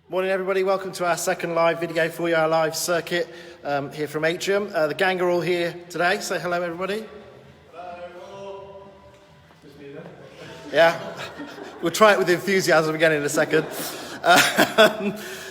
Morning everybody, welcome to our second live video for you, our live circuit here from Atrium. The gang are all here today, say hello everybody. Hello. Yeah, we'll try it with enthusiasm again in a second.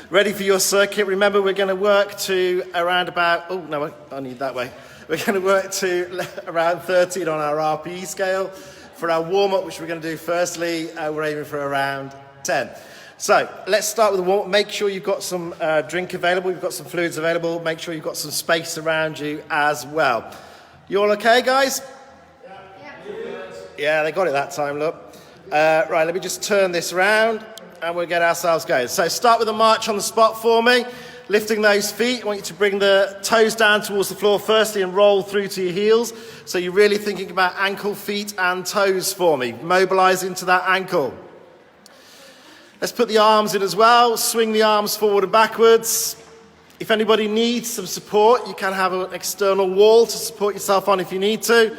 Ready for your circuit. Remember we're going to work to around about, oh no, I need that way. We're going to work to around 13 on our RPE scale. For our warm-up, which we're going to do firstly, we're aiming for around 10. So let's start with the warm-up. Make sure you've got some drink available, you've got some fluids available, make sure you've got some space around you as well. You all okay, guys? Yeah, they got it that time, look. Right, let me just turn this around and we'll get ourselves going. So start with a march on the spot for me. Lifting those feet, I want you to bring the toes down towards the floor firstly and roll through to your heels. So you're really thinking about ankle, feet and toes for me. Mobilise into that ankle. Let's put the arms in as well. Swing the arms forward and backwards. If anybody needs some support, you can have an external wall to support yourself on if you need to.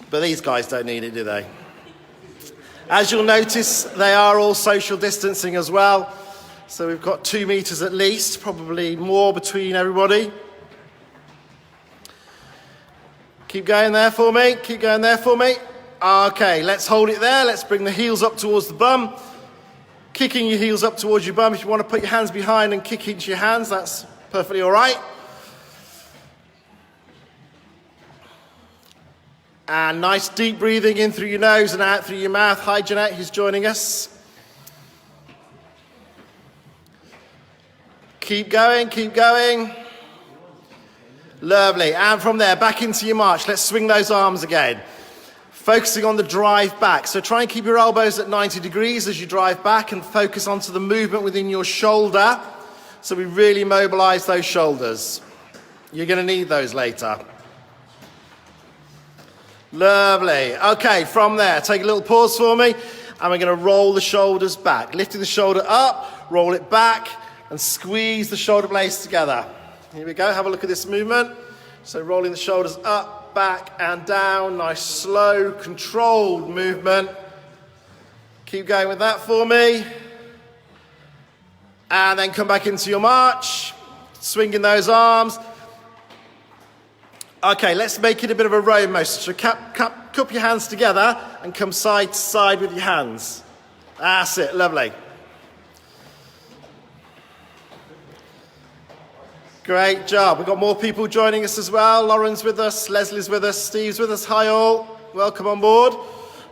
But these guys don't need it, do they? As you'll notice, they are all social distancing as well. So we've got 2 meters at least, probably more between everybody. Keep going there for me, keep going there for me. Okay, let's hold it there. Let's bring the heels up towards the bum. Kicking your heels up towards your bum. If you want to put your hands behind and kick into your hands, that's perfectly all right. And nice deep breathing in through your nose and out through your mouth. Hi, Jeanette, who's joining us. Keep going, keep going. Lovely. And from there, back into your march. Let's swing those arms again. Focusing on the drive back. So try and keep your elbows at 90 degrees as you drive back and focus onto the movement within your shoulder. So we really mobilize those shoulders. You're going to need those later. Lovely. Okay, from there, take a little pause for me. And we're going to roll the shoulders back. Lifting the shoulder up, roll it back, and squeeze the shoulder blades together. Here we go, have a look at this movement. So rolling the shoulders up, back and down, nice slow, controlled movement. Keep going with that for me. And then come back into your march, swinging those arms. Okay, let's make it a bit of a row motion. So cup your hands together and come side to side with your hands. That's it, lovely. Great job. We've got more people joining us as well. Lauren's with us, Leslie's with us, Steve's with us. Hi all, welcome on board.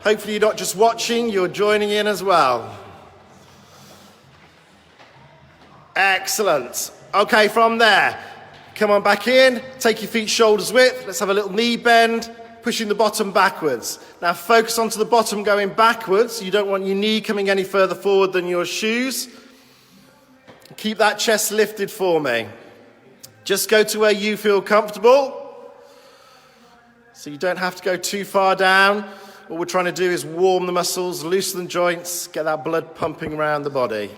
Hopefully you're not just watching, you're joining in as well. Excellent. Okay, from there, come on back in, take your feet shoulders width. Let's have a little knee bend, pushing the bottom backwards. Now focus onto the bottom going backwards. You don't want your knee coming any further forward than your shoes. Keep that chest lifted for me. Just go to where you feel comfortable. So you don't have to go too far down. What we're trying to do is warm the muscles, loosen the joints, get that blood pumping around the body.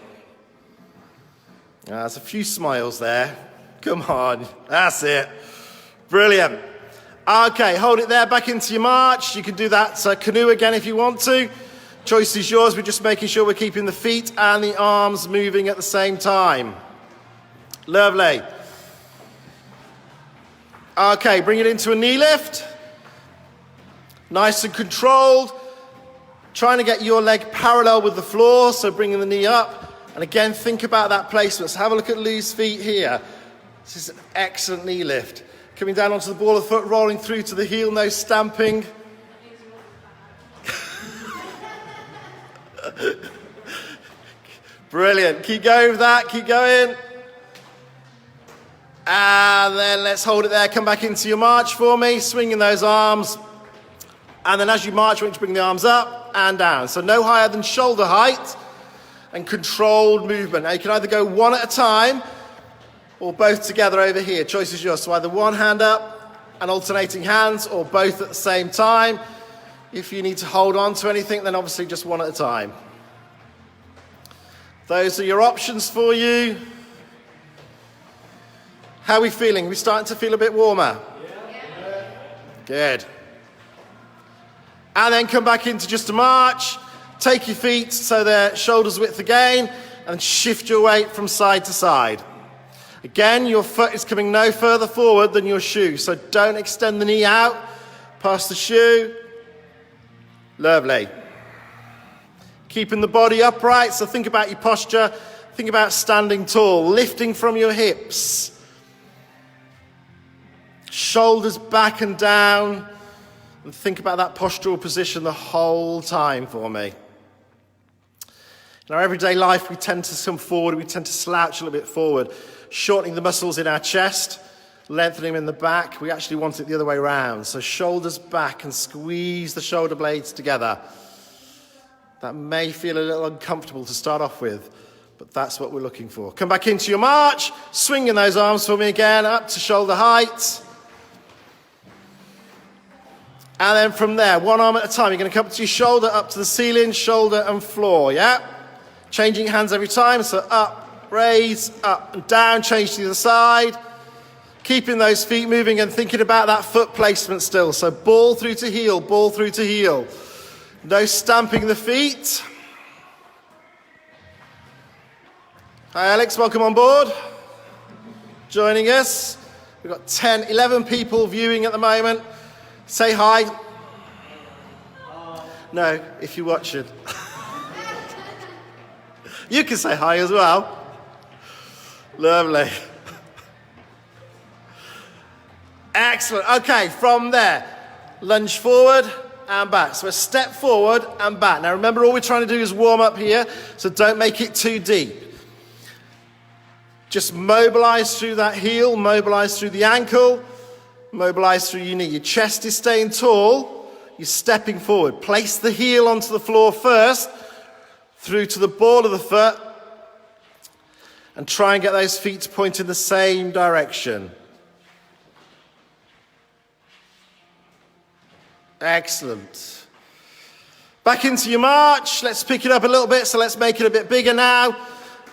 There's a few smiles there. Come on, that's it. Brilliant. Okay, hold it there, back into your march. You can do that canoe again if you want to. Choice is yours. We're just making sure we're keeping the feet and the arms moving at the same time. Lovely. Okay, bring it into a knee lift. Nice and controlled. Trying to get your leg parallel with the floor, so bringing the knee up. And again, think about that placement. So have a look at Lou's feet here. This is an excellent knee lift. Coming down onto the ball of the foot, rolling through to the heel, no stamping. Brilliant. Keep going with that, keep going. And then let's hold it there. Come back into your march for me, swinging those arms. And then as you march, I want you to bring the arms up and down. So no higher than shoulder height and controlled movement. Now you can either go one at a time or both together over here. Choice is yours. So either one hand up and alternating hands or both at the same time. If you need to hold on to anything, then obviously just one at a time. Those are your options for you. How are we feeling? Are we starting to feel a bit warmer? Yeah. Good. And then come back into just a march. Take your feet so they're shoulders width again. and shift your weight from side to side. Again, your foot is coming no further forward than your shoe, so don't extend the knee out past the shoe. Lovely. Keeping the body upright, so think about your posture, think about standing tall, lifting from your hips. Shoulders back and down, and think about that postural position the whole time for me. In our everyday life, we tend to come forward, we tend to slouch a little bit forward, shortening the muscles in our chest, lengthening them in the back. We actually want it the other way around. So shoulders back and squeeze the shoulder blades together. That may feel a little uncomfortable to start off with, but that's what we're looking for. Come back into your march, swinging those arms for me again, up to shoulder height. And then from there, one arm at a time, you're going to come to your shoulder, up to the ceiling, shoulder and floor, yeah? Changing hands every time, so up, raise, up and down, change to the other side. Keeping those feet moving and thinking about that foot placement still. So ball through to heel, ball through to heel. No stamping the feet. Hi Alex, welcome on board. Joining us. We've got 10, 11 people viewing at the moment. Say hi. No, if you're watching. You can say hi as well. Lovely. Excellent. Okay, from there, lunge forward and back. So a step forward and back. Now remember, all we're trying to do is warm up here, so don't make it too deep. Just mobilize through that heel, mobilize through the ankle, mobilize through your knee. Your chest is staying tall, you're stepping forward. Place the heel onto the floor first, through to the ball of the foot, and try and get those feet to point in the same direction. Excellent. Back into your march. Let's pick it up a little bit, so let's make it a bit bigger now.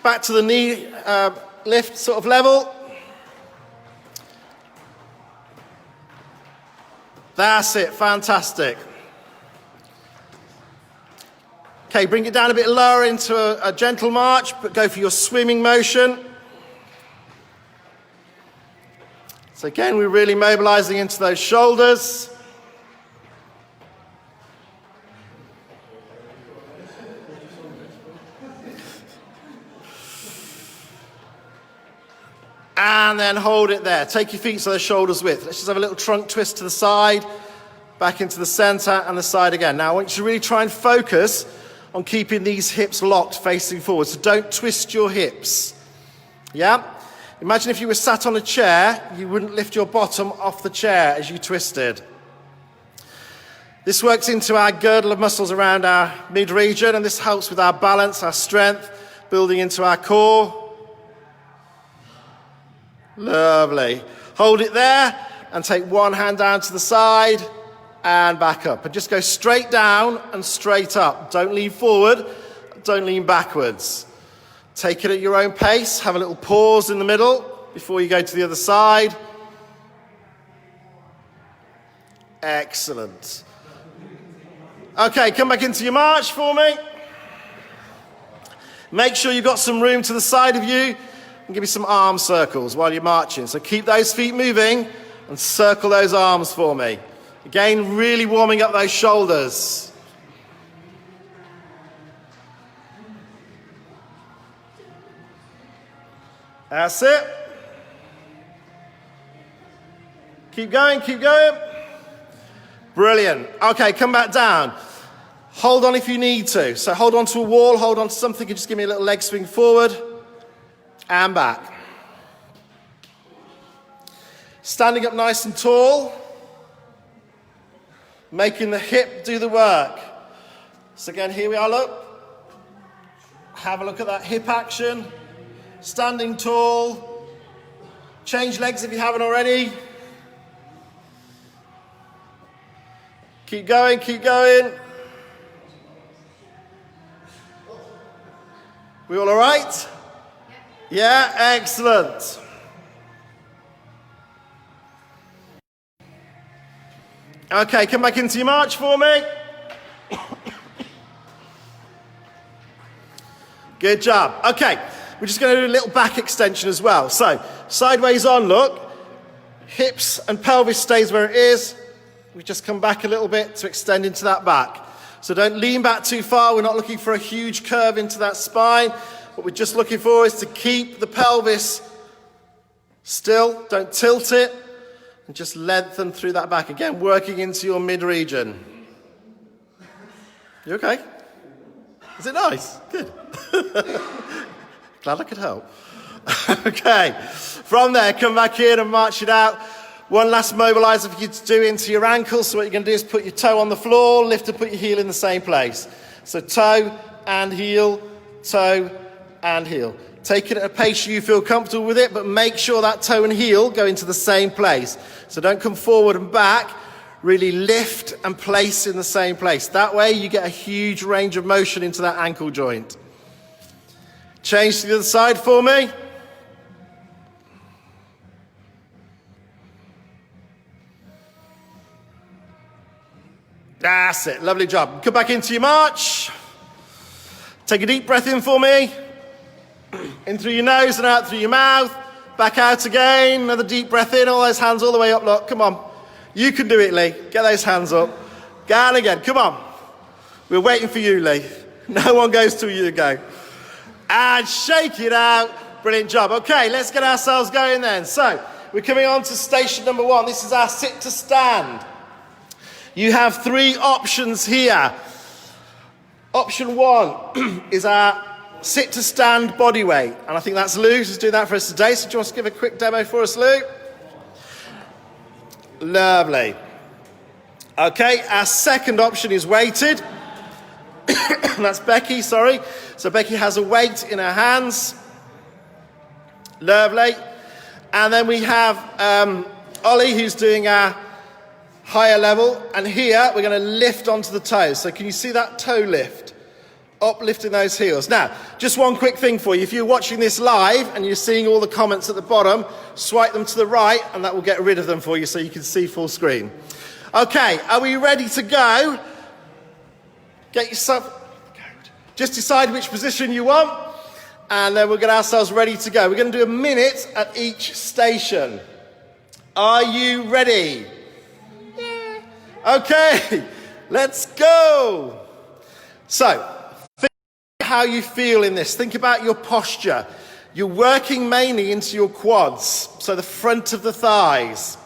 Back to the knee lift sort of level. That's it, fantastic. Okay, bring it down a bit lower into a gentle march, but go for your swimming motion. So again, we're really mobilizing into those shoulders. And then hold it there. Take your feet to the shoulders width. Let's just have a little trunk twist to the side, back into the center and the side again. Now I want you to really try and focus on keeping these hips locked facing forward. So don't twist your hips. Yeah? Imagine if you were sat on a chair, you wouldn't lift your bottom off the chair as you twisted. This works into our girdle of muscles around our mid-region, and this helps with our balance, our strength, building into our core. Lovely. Hold it there and take one hand down to the side and back up. And just go straight down and straight up. Don't lean forward, don't lean backwards. Take it at your own pace. Have a little pause in the middle before you go to the other side. Excellent. Okay, come back into your march for me. Make sure you've got some room to the side of you. And give me some arm circles while you're marching. So keep those feet moving and circle those arms for me. Again, really warming up those shoulders. That's it. Keep going, keep going. Brilliant. Okay, come back down. Hold on if you need to. So hold on to a wall, hold on to something, and just give me a little leg swing forward. And back. Standing up nice and tall. Making the hip do the work. So again, here we are, look. Have a look at that hip action. Standing tall. Change legs if you haven't already. Keep going, keep going. We all right? Yeah, excellent. Okay, come back into your march for me. Good job. Okay, we're just going to do a little back extension as well. So, sideways on, look. Hips and pelvis stays where it is. We just come back a little bit to extend into that back. So don't lean back too far. We're not looking for a huge curve into that spine. What we're just looking for is to keep the pelvis still. Don't tilt it. And just lengthen through that back. Again, working into your mid-region. You okay? Is it nice? Good. Glad I could help. Okay. From there, come back in and march it out. One last mobilizer for you to do into your ankle. So what you're going to do is put your toe on the floor, lift and put your heel in the same place. So toe and heel, toe and heel. Take it at a pace you feel comfortable with it, but make sure that toe and heel go into the same place. So don't come forward and back. Really lift and place in the same place. That way you get a huge range of motion into that ankle joint. Change to the other side for me. That's it. Lovely job. Come back into your march. Take a deep breath in for me. In through your nose and out through your mouth. Back out again. Another deep breath in. All those hands all the way up. Look, come on. You can do it, Lee. Get those hands up. Go on again. Come on. We're waiting for you, Lee. No one goes till you go. And shake it out. Brilliant job. Okay, let's get ourselves going then. So, we're coming on to station number 1. This is our sit to stand. You have 3 options here. Option 1 is our sit to stand body weight. And I think that's Lou who's doing that for us today. So do you want to give a quick demo for us, Lou? Lovely. Okay, our second option is weighted. That's Becky, sorry. So Becky has a weight in her hands. Lovely. And then we have Ollie who's doing our higher level, and here we're going to lift onto the toes. So can you see that toe lift? Uplifting those heels. Now, just one quick thing for you. If you're watching this live and you're seeing all the comments at the bottom, swipe them to the right and that will get rid of them for you so you can see full screen. Okay, are we ready to go? Get yourself... Just decide which position you want and then we'll get ourselves ready to go. We're going to do a minute at each station. Are you ready? Okay, let's go. So, think how you feel in this. Think about your posture. You're working mainly into your quads, so the front of the thighs.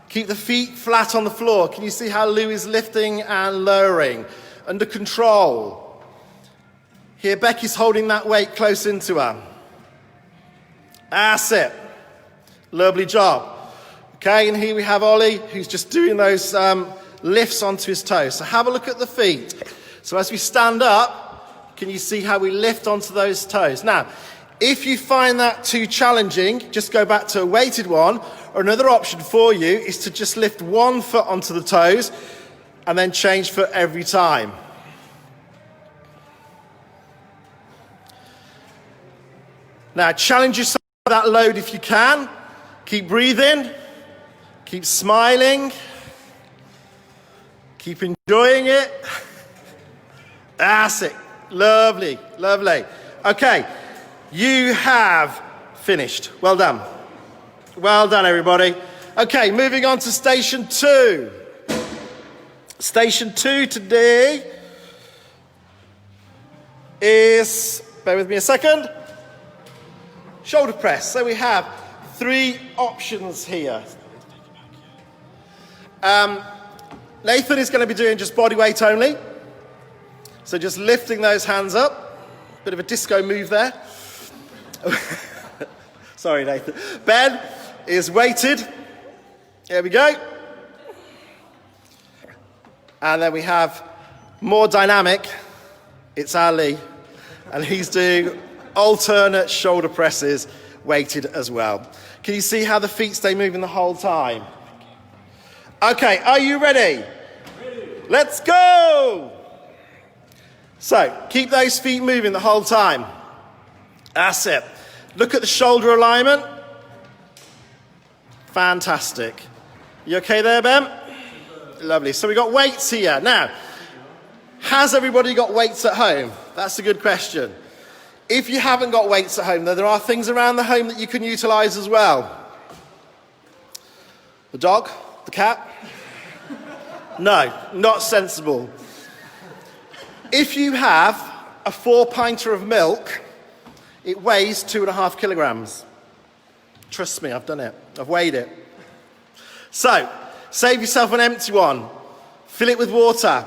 Keep the feet flat on the floor. Can you see how Lou is lifting and lowering? Under control. Here, Becky's holding that weight close into her. That's it. Lovely job. Okay, and here we have Ollie, who's just doing those... lifts onto his toes. So have a look at the feet. So as we stand up, can you see how we lift onto those toes? Now, if you find that too challenging, just go back to a weighted one, or another option for you is to just lift one foot onto the toes and then change foot every time. Now, challenge yourself with that load if you can. Keep breathing. Keep smiling. Keep enjoying it. That's it. Lovely, lovely. Okay, you have finished. Well done. Well done, everybody. Okay, moving on to station 2. Station 2 today is, bear with me a second, shoulder press. So we have 3 options here. Nathan is going to be doing just body weight only. So just lifting those hands up. Bit of a disco move there. Sorry, Nathan. Ben is weighted. Here we go. And then we have more dynamic. It's Ali. And he's doing alternate shoulder presses, weighted as well. Can you see how the feet stay moving the whole time? Okay, are you ready? Let's go! So, keep those feet moving the whole time. That's it. Look at the shoulder alignment. Fantastic. You okay there, Ben? Lovely. So we got weights here. Now, has everybody got weights at home? That's a good question. If you haven't got weights at home, though, there are things around the home that you can utilize as well. The dog? The cat? No, not sensible. If you have a 4-pinter of milk, it weighs 2.5 kilograms. Trust me, I've done it. I've weighed it. So, save yourself an empty one. Fill it with water.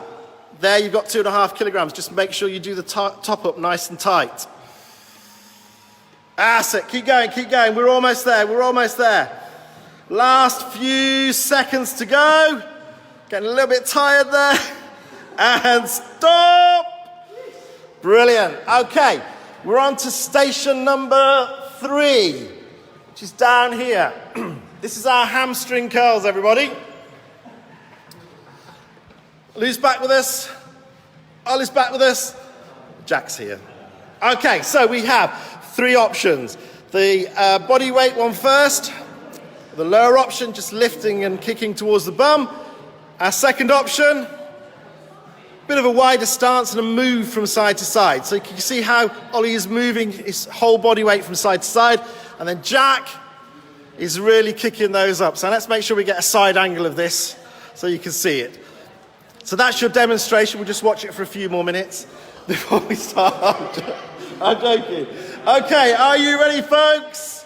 There, you've got 2.5 kilograms. Just make sure you do the top up nice and tight. That's it. Keep going, keep going. We're almost there. We're almost there. Last few seconds to go. Getting a little bit tired there. And stop. Brilliant. Okay, we're on to station number 3, which is down here. This is our hamstring curls, everybody. Lou's back with us. Ollie's back with us. Jack's here. Okay, so we have 3 options. The body weight one first. The lower option, just lifting and kicking towards the bum. Our second option, bit of a wider stance and a move from side to side. So you can see how Ollie is moving his whole body weight from side to side. And then Jack is really kicking those up. So let's make sure we get a side angle of this so you can see it. So that's your demonstration. We'll just watch it for a few more minutes before we start. I'm joking. Okay, are you ready, folks?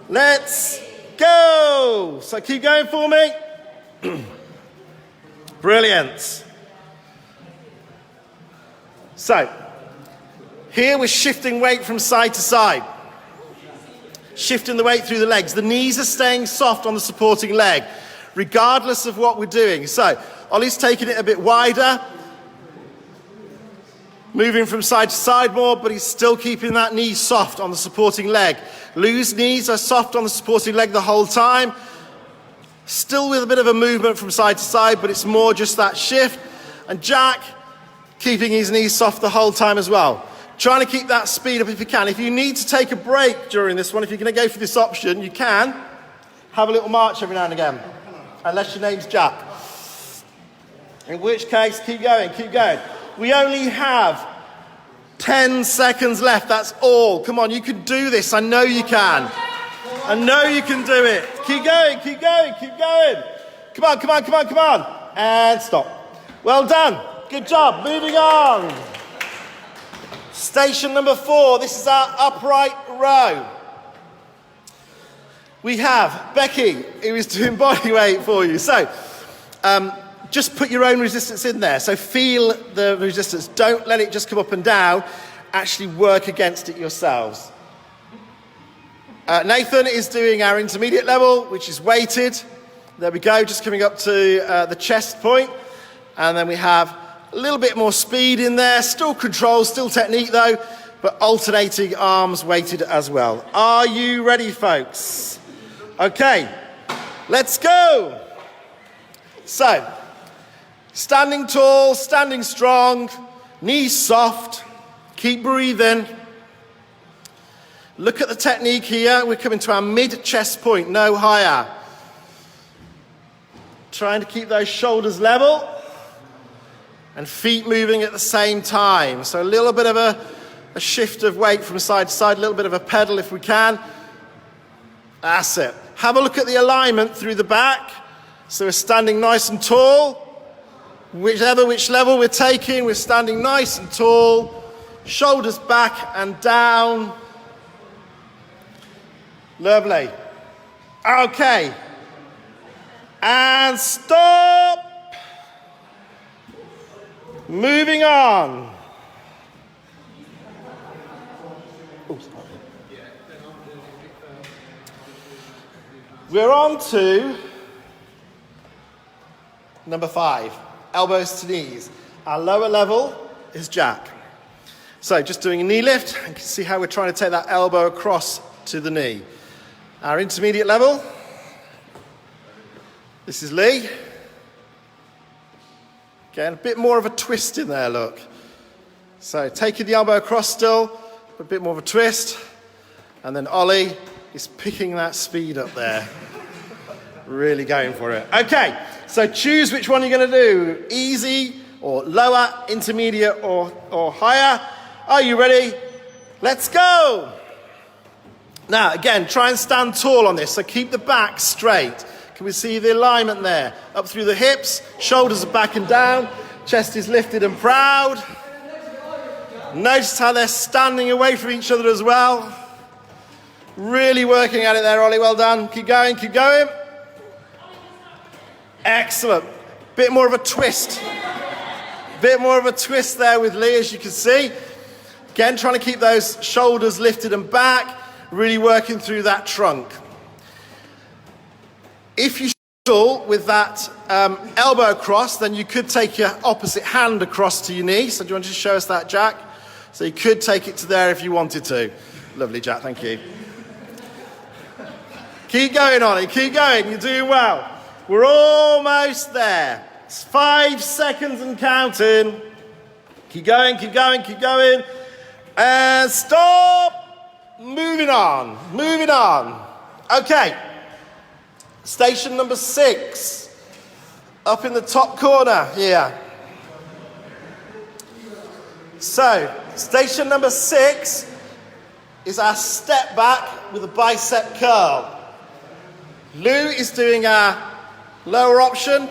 Let's go. So keep going for me. Brilliant. So, here we're shifting weight from side to side. Shifting the weight through the legs. The knees are staying soft on the supporting leg, regardless of what we're doing. So, Ollie's taking it a bit wider, moving from side to side more, but he's still keeping that knee soft on the supporting leg. Lou's knees are soft on the supporting leg the whole time, still with a bit of a movement from side to side, but it's more just that shift. And Jack, keeping his knees soft the whole time as well. Trying to keep that speed up if you can. If you need to take a break during this one, if you're going to go for this option, you can have a little march every now and again, unless your name's Jack. In which case, keep going, keep going. We only have 10 seconds left, that's all. Come on, you can do this. I know you can. I know you can do it. Keep going, keep going, keep going. Come on, come on, come on, come on. And stop. Well done. Good job. Moving on. Station number 4. This is our upright row. We have Becky, who is doing body weight for you. So, just put your own resistance in there. So feel the resistance. Don't let it just come up and down. Actually work against it yourselves. Nathan is doing our intermediate level, which is weighted. There we go, just coming up to the chest point. And then we have a little bit more speed in there. Still control, still technique though, but alternating arms weighted as well. Are you ready, folks? Okay, let's go. So, standing tall, standing strong, knees soft, keep breathing. Look at the technique here. We're coming to our mid-chest point, no higher. Trying to keep those shoulders level and feet moving at the same time. So a little bit of a shift of weight from side to side, a little bit of a pedal if we can. That's it. Have a look at the alignment through the back. So we're standing nice and tall. Which level we're taking, we're standing nice and tall. Shoulders back and down. Lovely. Okay. And stop. Moving on. Oops. We're on to number 5, elbows to knees. Our lower level is Jack. So just doing a knee lift, you can see how we're trying to take that elbow across to the knee. Our intermediate level, this is Lee. Again, a bit more of a twist in there, look. So taking the elbow across still, a bit more of a twist. And then Ollie is picking that speed up there. Really going for it. Okay, so choose which one you're going to do. Easy or lower, intermediate or higher. Are you ready? Let's go. Now, again, try and stand tall on this, so keep the back straight. Can we see the alignment there? Up through the hips, shoulders are back and down, chest is lifted and proud. Notice how they're standing away from each other as well. Really working at it there, Ollie, well done. Keep going, keep going. Excellent. Bit more of a twist. Bit more of a twist there with Lee, as you can see. Again, trying to keep those shoulders lifted and back, really working through that trunk. If you struggle with that elbow across, then you could take your opposite hand across to your knee. So do you want to just show us that, Jack? So you could take it to there if you wanted to. Lovely, Jack, thank you. Keep going, Ollie, keep going, you're doing well. We're almost there. It's 5 seconds and counting. Keep going, keep going, keep going. And stop. Moving on, moving on. Okay. Station number 6. Up in the top corner here. So, station number 6 is our step back with a bicep curl. Lou is doing our lower option.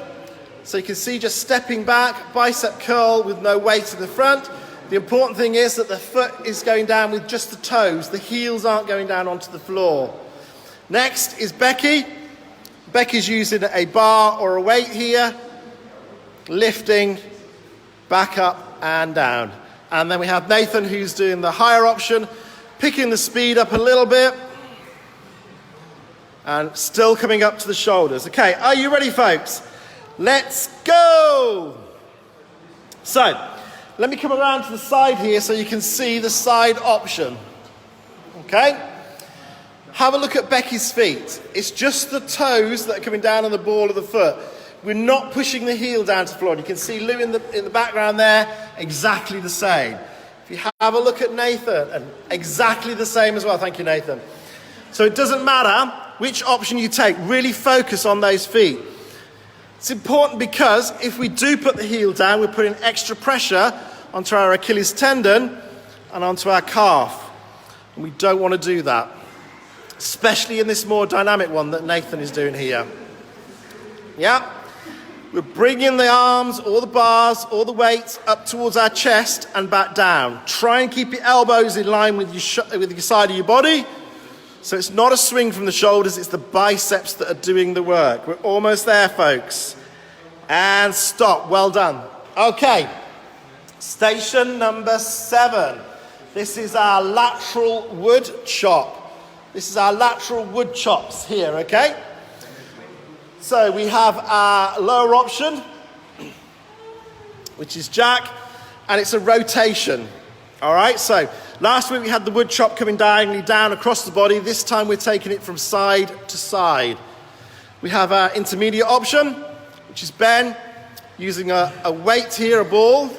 So you can see just stepping back, bicep curl with no weight in the front. The important thing is that the foot is going down with just the toes. The heels aren't going down onto the floor. Next is Becky. Becky's using a bar or a weight here, lifting back up and down. And then we have Nathan, who's doing the higher option, picking the speed up a little bit and still coming up to the shoulders. Okay, are you ready, folks? Let's go. So, let me come around to the side here so you can see the side option. Okay? Have a look at Becky's feet. It's just the toes that are coming down on the ball of the foot. We're not pushing the heel down to the floor. You can see Lou in the background there, exactly the same. If you have a look at Nathan, and exactly the same as well. Thank you, Nathan. So it doesn't matter which option you take. Really focus on those feet. It's important because if we do put the heel down, we're putting extra pressure onto our Achilles tendon and onto our calf. And we don't want to do that, especially in this more dynamic one that Nathan is doing here. Yeah. We're bringing the arms, or the bars, or the weights up towards our chest and back down. Try and keep your elbows in line with your side of your body. So it's not a swing from the shoulders, it's the biceps that are doing the work. We're almost there, folks. And stop, well done. Okay, station number 7. This is our lateral wood chop. This is our lateral wood chops here, okay? So we have our lower option, which is Jack, and it's a rotation. All right, so last week we had the wood chop coming diagonally down across the body. This time we're taking it from side to side. We have our intermediate option, which is Ben, using a weight here, a ball,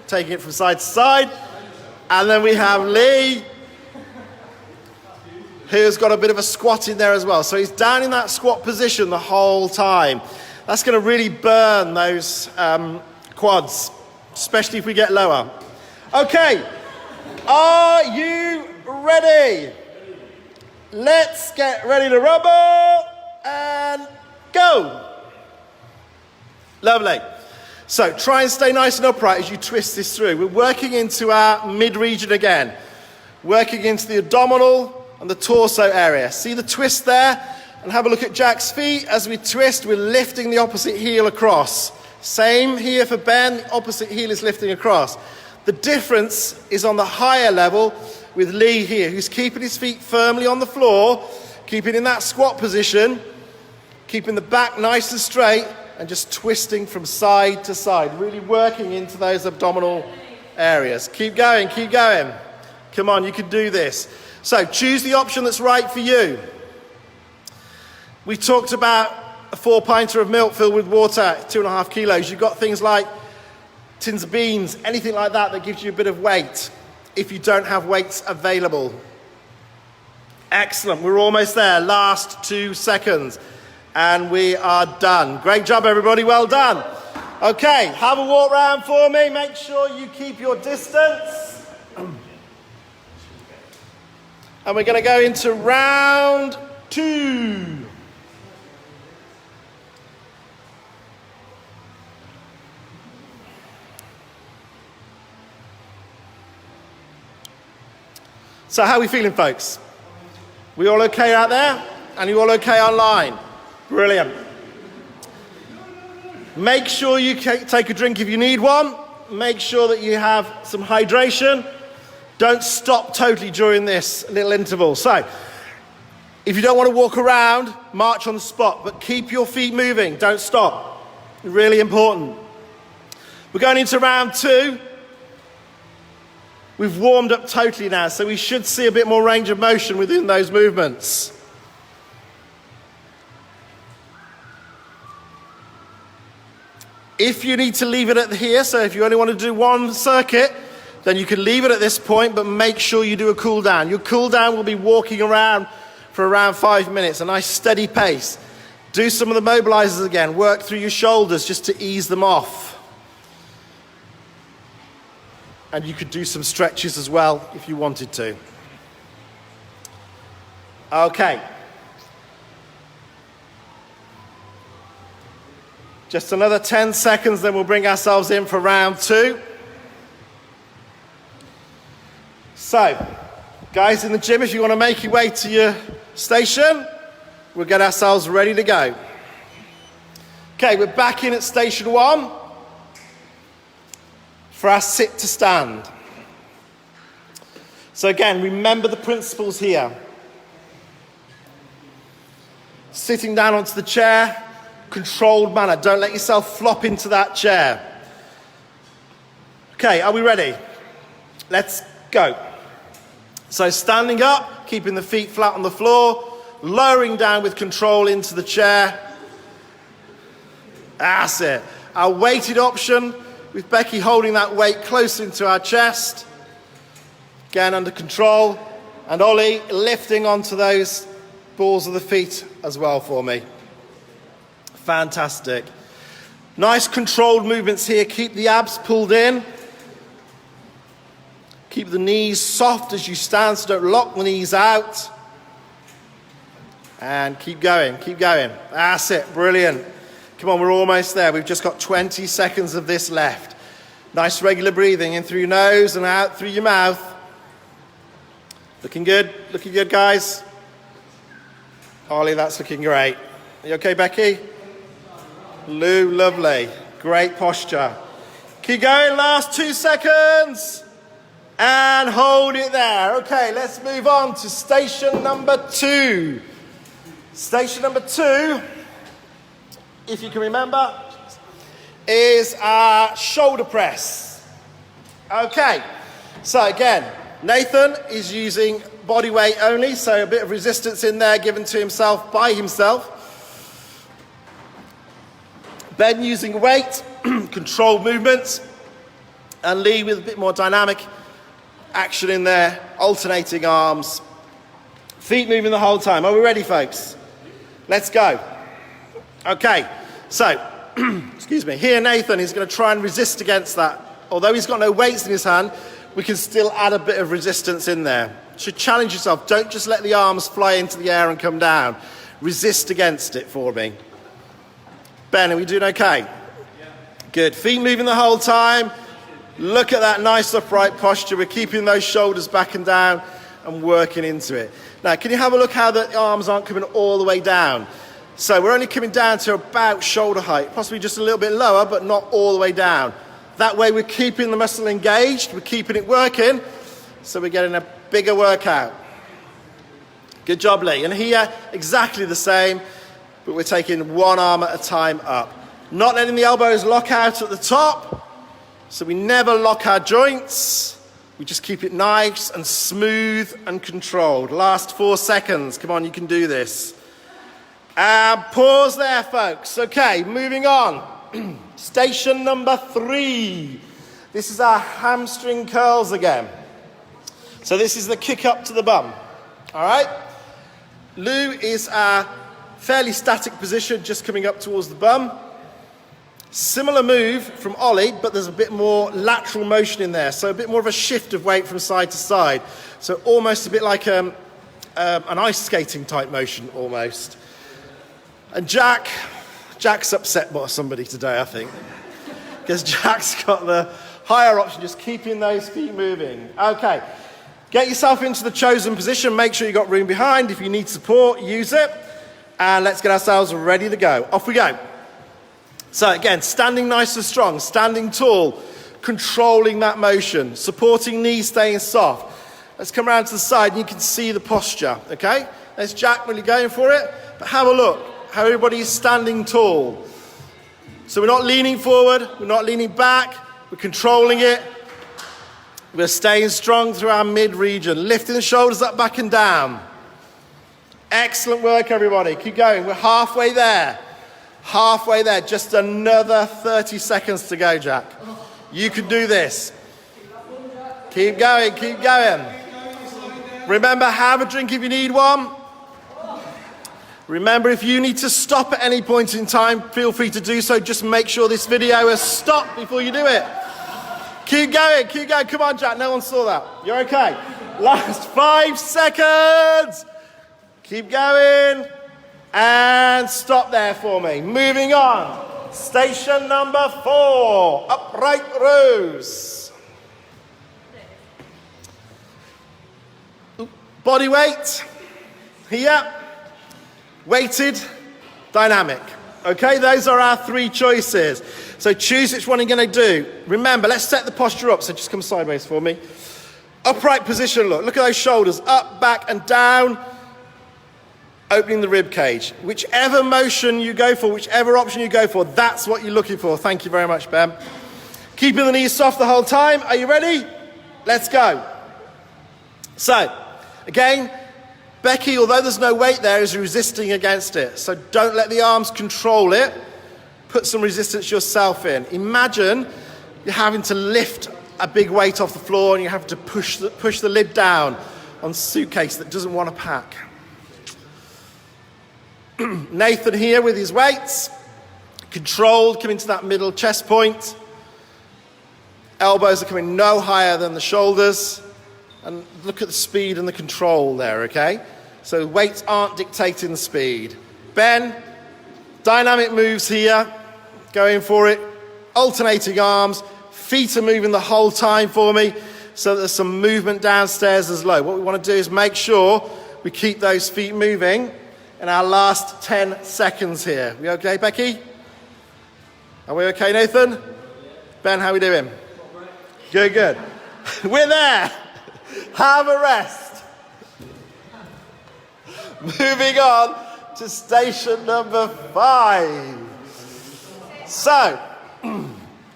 taking it from side to side. And then we have Lee, who's got a bit of a squat in there as well. So he's down in that squat position the whole time. That's going to really burn those quads, especially if we get lower. Okay. Are you ready? Let's get ready to rumble and go. Lovely. So try and stay nice and upright as you twist this through. We're working into our mid-region again. Working into the abdominal and the torso area. See the twist there? And have a look at Jack's feet. As we twist, we're lifting the opposite heel across. Same here for Ben, the opposite heel is lifting across. The difference is on the higher level with Lee here, who's keeping his feet firmly on the floor, keeping in that squat position, keeping the back nice and straight, and just twisting from side to side, really working into those abdominal areas. Keep going, keep going. Come on, you can do this. So choose the option that's right for you. We talked about a 4-pinter of milk filled with water, 2.5 kilos. You've got things like tins of beans, anything like that that gives you a bit of weight if you don't have weights available. Excellent, we're almost there. Last 2 seconds and we are done. Great job, everybody, well done. Okay, have a walk round for me. Make sure you keep your distance. And we're going to go into round 2. So how are we feeling, folks? We all okay out there? And you all okay online? Brilliant. Make sure you take a drink if you need one. Make sure that you have some hydration. Don't stop totally during this little interval. So, if you don't want to walk around, march on the spot, but keep your feet moving. Don't stop. Really important. We're going into round 2. We've warmed up totally now, so we should see a bit more range of motion within those movements. If you need to leave it at here, so if you only want to do one circuit, then you can leave it at this point, but make sure you do a cool down. Your cool down will be walking around for around 5 minutes, a nice steady pace. Do some of the mobilizers again. Work through your shoulders just to ease them off. And you could do some stretches as well if you wanted to. Okay. Just another 10 seconds, then we'll bring ourselves in for round 2. So, guys in the gym, if you want to make your way to your station, we'll get ourselves ready to go. Okay, we're back in at station 1 for our sit to stand. So again, remember the principles here. Sitting down onto the chair, controlled manner. Don't let yourself flop into that chair. Okay, are we ready? Let's go. So standing up, keeping the feet flat on the floor, lowering down with control into the chair. That's it. Our weighted option, with Becky holding that weight close into our chest. Again, under control. And Ollie lifting onto those balls of the feet as well for me. Fantastic. Nice controlled movements here. Keep the abs pulled in. Keep the knees soft as you stand, so don't lock the knees out. And keep going, keep going. That's it, brilliant. Come on, we're almost there. We've just got 20 seconds of this left. Nice regular breathing in through your nose and out through your mouth. Looking good, guys. Ollie, that's looking great. Are you okay, Becky? Lou, lovely. Great posture. Keep going, last 2 seconds. And hold it there. Okay, let's move on to station number 2. Station number 2, if you can remember, is our shoulder press. Okay, so again, Nathan is using body weight only, so a bit of resistance in there given to himself by himself. Ben using weight, controlled movements, and Lee with a bit more dynamic action in there, alternating arms, feet moving the whole time. Are we ready, folks? Let's go. Okay, so, excuse me, here Nathan is going to try and resist against that. Although he's got no weights in his hand, we can still add a bit of resistance in there. So challenge yourself. Don't just let the arms fly into the air and come down. Resist against it for me. Ben, are we doing okay? Good. Feet moving the whole time. Look at that nice upright posture. We're keeping those shoulders back and down and working into it. Now, can you have a look how the arms aren't coming all the way down? So we're only coming down to about shoulder height, possibly just a little bit lower, but not all the way down. That way we're keeping the muscle engaged, we're keeping it working, so we're getting a bigger workout. Good job, Lee. And here, exactly the same, but we're taking one arm at a time up. Not letting the elbows lock out at the top, so we never lock our joints. We just keep it nice and smooth and controlled. Last 4 seconds. Come on, you can do this. And pause there, folks. Okay, moving on. Station number 3. This is our hamstring curls again. So this is the kick up to the bum. All right? Lou is our fairly static position, just coming up towards the bum. Similar move from Ollie, but there's a bit more lateral motion in there, so a bit more of a shift of weight from side to side. So almost a bit like an ice skating type motion almost. And Jack's upset by somebody today, I think, because Jack's got the higher option, just keeping those feet moving. Okay, get yourself into the chosen position. Make sure you've got room behind. If you need support, use it. And let's get ourselves ready to go. Off we go. So again, standing nice and strong, standing tall, controlling that motion, supporting knees staying soft. Let's come around to the side and you can see the posture, okay? There's Jack really going for it, but have a look how everybody is standing tall. So we're not leaning forward, we're not leaning back, we're controlling it. We're staying strong through our mid region, lifting the shoulders up, back and down. Excellent work, everybody. Keep going. We're halfway there. Halfway there. Just another 30 seconds to go, Jack. You can do this. Keep going. Keep going. Remember, have a drink if you need one. Remember, if you need to stop at any point in time, feel free to do so. Just make sure this video has stopped before you do it. Keep going. Keep going. Come on, Jack. No one saw that. You're okay. Last 5 seconds. Keep going, and stop there for me. Moving on, station number 4, upright rows. Body weight, here, weighted, dynamic. Okay, those are our 3 choices. So choose which one you're gonna do. Remember, let's set the posture up, so just come sideways for me. Upright position, look at those shoulders, up, back, and down. Opening the rib cage. Whichever motion you go for, whichever option you go for, that's what you're looking for. Thank you very much, Ben. Keeping the knees soft the whole time. Are you ready? Let's go. So, again, Becky, although there's no weight there, is resisting against it. So don't let the arms control it. Put some resistance yourself in. Imagine you're having to lift a big weight off the floor and you have to push the lid down on a suitcase that doesn't want to pack. Nathan here with his weights, controlled, coming to that middle chest point. Elbows are coming no higher than the shoulders. And look at the speed and the control there, okay? So weights aren't dictating the speed. Ben, dynamic moves here, going for it. Alternating arms, feet are moving the whole time for me, so there's some movement downstairs as low. What we want to do is make sure we keep those feet moving. In our last 10 seconds here. We okay, Becky? Are we okay, Nathan? Ben, how are we doing? Good, good. We're there. Have a rest. Moving on to station number 5. So,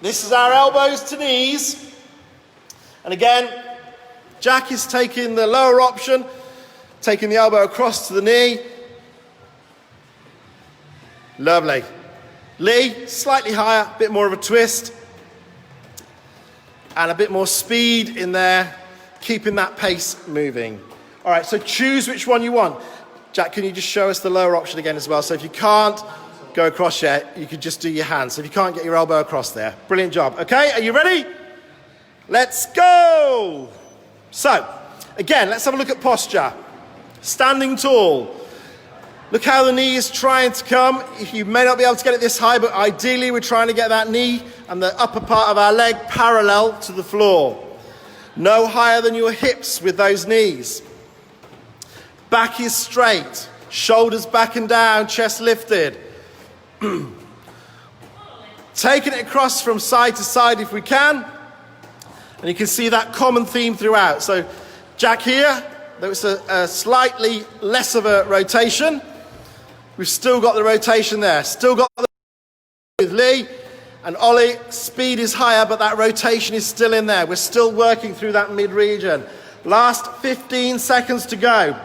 this is our elbows to knees. And again, Jack is taking the lower option, taking the elbow across to the knee. Lovely. Lee, slightly higher, a bit more of a twist. And a bit more speed in there, keeping that pace moving. All right, so choose which one you want. Jack, can you just show us the lower option again as well? So if you can't go across yet, you could just do your hands. So if you can't get your elbow across there. Brilliant job. Okay, are you ready? Let's go. So, again, let's have a look at posture. Standing tall. Look how the knee is trying to come. You may not be able to get it this high, but ideally we're trying to get that knee and the upper part of our leg parallel to the floor. No higher than your hips with those knees. Back is straight. Shoulders back and down, chest lifted. Taking it across from side to side if we can. And you can see that common theme throughout. So Jack here, there was a slightly less of a rotation. We've still got the rotation there. Still got the with Lee and Ollie. Speed is higher, but that rotation is still in there. We're still working through that mid-region. Last 15 seconds to go.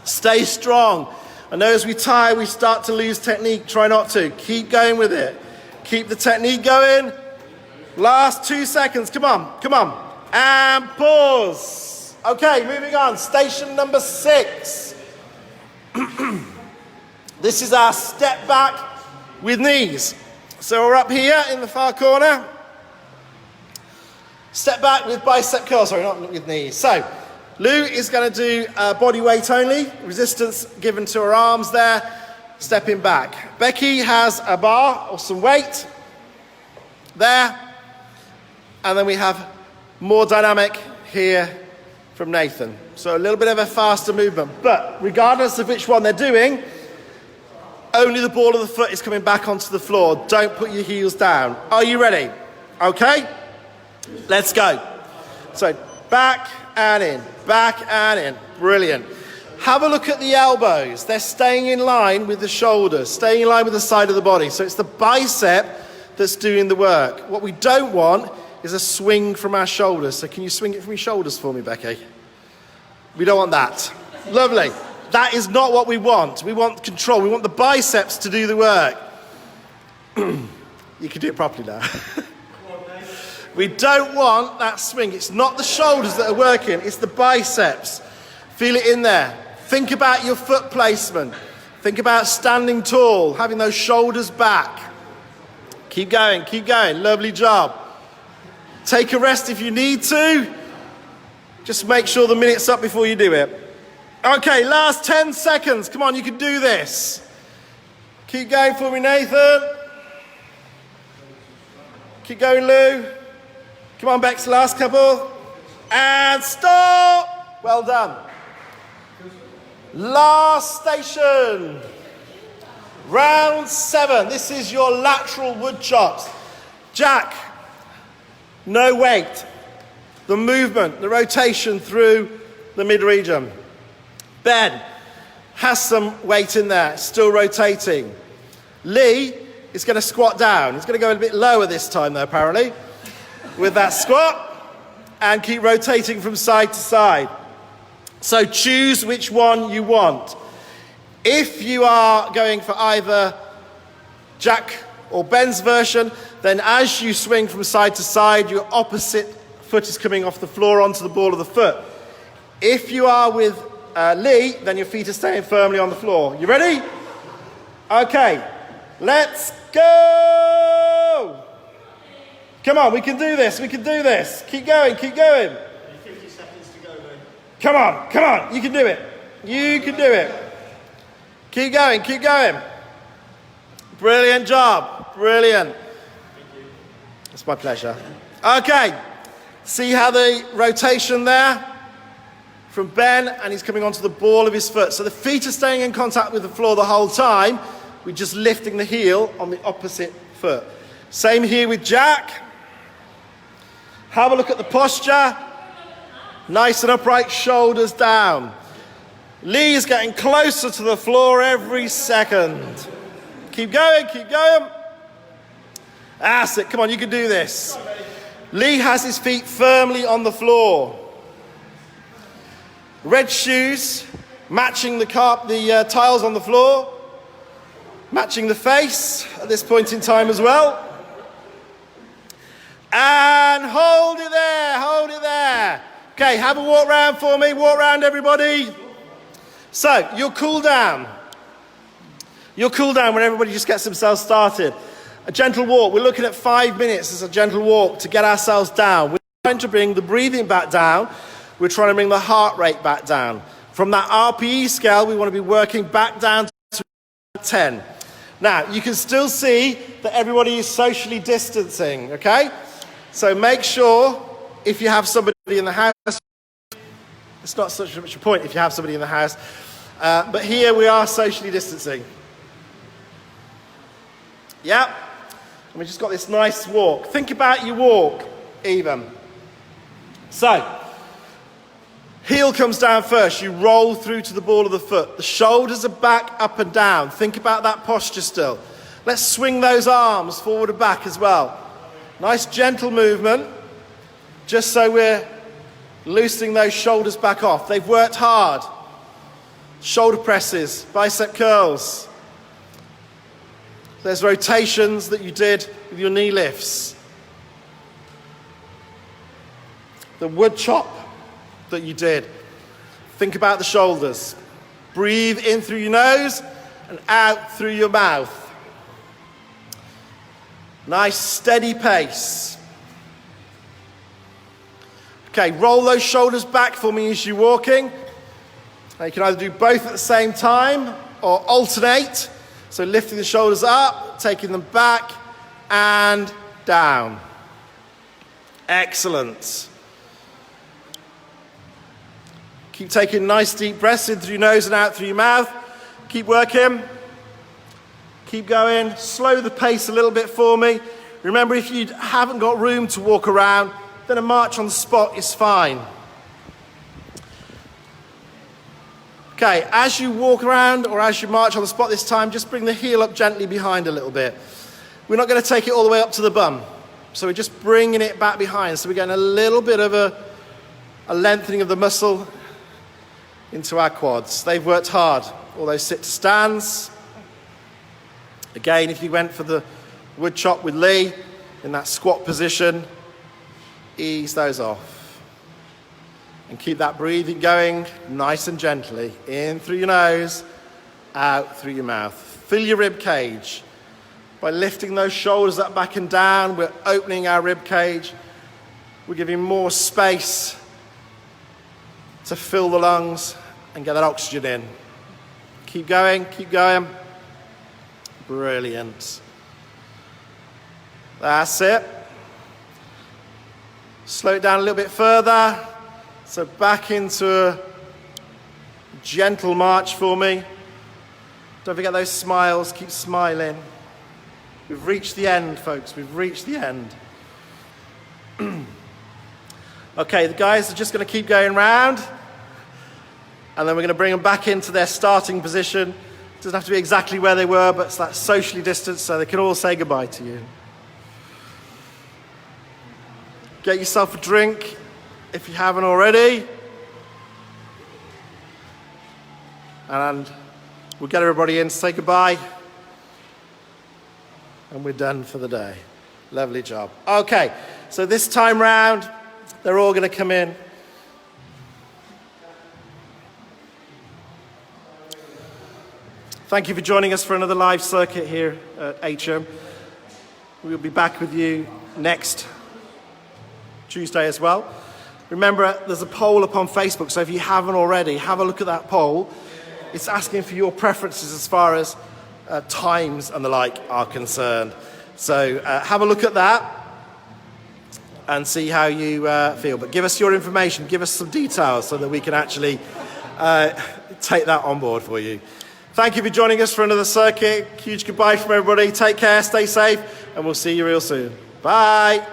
Stay strong. I know as we tire, we start to lose technique. Try not to. Keep going with it. Keep the technique going. Last 2 seconds. Come on. Come on. And pause. Okay, moving on. Station number 6. This is our step back with knees. So we're up here in the far corner. Step back with bicep curls. Sorry, not with knees. So Lou is going to do body weight only, resistance given to her arms there, stepping back. Becky has a bar or some weight there. And then we have more dynamic here from Nathan. So a little bit of a faster movement. But regardless of which one they're doing, only the ball of the foot is coming back onto the floor. Don't put your heels down. Are you ready? Okay? Let's go. So back and in, back and in. Brilliant. Have a look at the elbows. They're staying in line with the shoulders, staying in line with the side of the body. So it's the bicep that's doing the work. What we don't want is a swing from our shoulders. So can you swing it from your shoulders for me, Becky? We don't want that. Lovely. That is not what we want. We want control. We want the biceps to do the work. You can do it properly now. We don't want that swing. It's not the shoulders that are working. It's the biceps. Feel it in there. Think about your foot placement. Think about standing tall, having those shoulders back. Keep going, keep going. Lovely job. Take a rest if you need to. Just make sure the minute's up before you do it. Okay, last 10 seconds. Come on, you can do this. Keep going for me, Nathan. Keep going, Lou. Come on, Bex, last couple. And stop. Well done. Last station. Round 7. This is your lateral wood chops. Jack, no weight. The movement, the rotation through the mid-region. Ben has some weight in there, still rotating. Lee is going to squat down. He's going to go a bit lower this time, though, apparently, with that squat, and keep rotating from side to side. So choose which one you want. If you are going for either Jack or Ben's version, then as you swing from side to side, your opposite foot is coming off the floor onto the ball of the foot. If you are with Lee, then your feet are staying firmly on the floor. You ready? Okay, let's go! Come on, we can do this, we can do this. Keep going, keep going. 50 seconds to go, Lou. Come on, you can do it. You can do it. Keep going, keep going. Brilliant job, brilliant. It's my pleasure. Okay, see how the rotation there from Ben, and he's coming onto the ball of his foot. So the feet are staying in contact with the floor the whole time. We're just lifting the heel on the opposite foot. Same here with Jack. Have a look at the posture. Nice and upright, shoulders down. Lee is getting closer to the floor every second. Keep going, keep going. That's it, come on, you can do this. Lee has his feet firmly on the floor. Red shoes, matching the tiles on the floor, matching the face at this point in time as well. And hold it there, hold it there. Okay, have a walk round for me, walk round everybody. So, you'll cool down. You'll cool down when everybody just gets themselves started. A gentle walk, we're looking at 5 minutes as a gentle walk to get ourselves down. We're trying to bring the breathing back down. We're trying to bring the heart rate back down. From that RPE scale, we want to be working back down to 10. Now, you can still see that everybody is socially distancing, okay? So make sure, if you have somebody in the house, it's not such much a point if you have somebody in the house, but here we are socially distancing. Yep. And we just got this nice walk. Think about your walk, even. So, heel comes down first. You roll through to the ball of the foot. The shoulders are back, up and down. Think about that posture still. Let's swing those arms forward and back as well. Nice gentle movement, just so we're loosening those shoulders back off. They've worked hard. Shoulder presses, bicep curls. There's rotations that you did with your knee lifts. The wood chop that you did. Think about the shoulders. Breathe in through your nose and out through your mouth. Nice steady pace. Okay, roll those shoulders back for me as you're walking. Now you can either do both at the same time or alternate. So lifting the shoulders up, taking them back and down. Excellent. Keep taking nice deep breaths in through your nose and out through your mouth. Keep working. Keep going. Slow the pace a little bit for me. Remember, if you haven't got room to walk around, then a march on the spot is fine. Okay, as you walk around or as you march on the spot this time, just bring the heel up gently behind a little bit. We're not going to take it all the way up to the bum. So we're just bringing it back behind. So we're getting a little bit of a lengthening of the muscle into our quads. They've worked hard. All those sit to stands. Again, if you went for the wood chop with Lee in that squat position, ease those off. And keep that breathing going nice and gently. In through your nose, out through your mouth. Fill your rib cage. By lifting those shoulders up, back and down, we're opening our rib cage. We're giving more space to fill the lungs and get that oxygen in. Keep going, keep going. Brilliant. That's it. Slow it down a little bit further. So back into a gentle march for me. Don't forget those smiles, keep smiling. We've reached the end, folks, we've reached the end. Okay, the guys are just going to keep going round, and then we're going to bring them back into their starting position. It doesn't have to be exactly where they were, but it's that socially distanced so they can all say goodbye to you. Get yourself a drink if you haven't already. And we'll get everybody in to say goodbye. And we're done for the day. Lovely job. Okay, so this time round, they're all going to come in. Thank you for joining us for another live circuit here at HM. We'll be back with you next Tuesday as well. Remember, there's a poll up on Facebook, so if you haven't already, have a look at that poll. It's asking for your preferences as far as times and the like are concerned. So have a look at that and see how you feel. But give us your information, give us some details so that we can actually take that on board for you. Thank you for joining us for another circuit. Huge goodbye from everybody. Take care, stay safe, and we'll see you real soon. Bye.